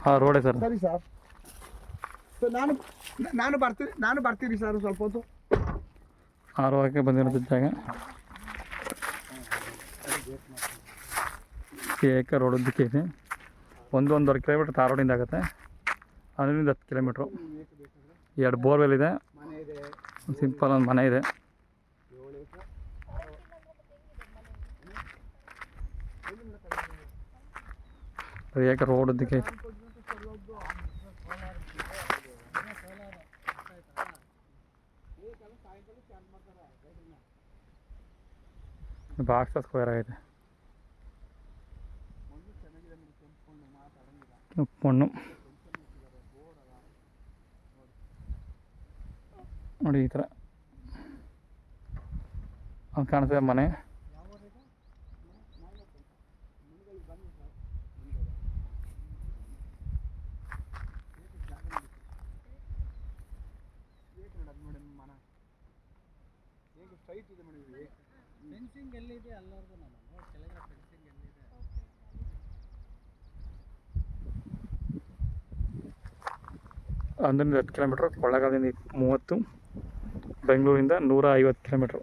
ಹಾಂ ರೋಡೇ ಸರ್. ಸರಿ sir. Sir ನಾನು ಬರ್ತೀನಿ ಸರ್ ಸ್ವಲ್ಪ ಹೊತ್ತು. 6 ಬಂದಿರೋದು ಜಾಗ. ಏಕ ರೋಡ್ ಉದ್ದಕ್ಕೆ ಇದೆ. 1-1.5 ಕಿಲೋಮೀಟ್ರ್ ತಾರ್ ರೋಡಿಂದ ಆಗುತ್ತೆ. ಅದರಿಂದ 10 ಕಿಲೋಮೀಟ್ರು. 2 ಬೋರ್ವೆಲ್ ಇದೆ. ಸಿಂಪಲ್ ಒಂದು ಮನೆ ಇದೆ. ಏಕ ರೋಡ್ ಉದ್ದಕ್ಕೆ ಬಾಕ್ಸ್ ಸ್ಕ್ವೇರ್ ಆಗಿದೆ. ಮಣ್ಣು ನೋಡಿ ಈ ಥರ ಅಲ್ಲಿ ಕಾಣಿಸ್ತದೆ ಮನೆ. ಫೆನ್ಸಿಂಗ್ ಎಲ್ಲಿದೆ ಅಲ್ಲವರೆಗೂ ನಾನು ಕೆಳಗಡೆ ಫೆನ್ಸಿಂಗ್ ಎಲ್ಲಿದೆ. ಅದರಿಂದ 10 ಕಿಲೋಮೀಟ್ರು. ಕೊಳ್ಳೇಗಾಲದಿಂದ 30, ಬೆಂಗಳೂರಿಂದ 150 ಕಿಲೋಮೀಟ್ರು.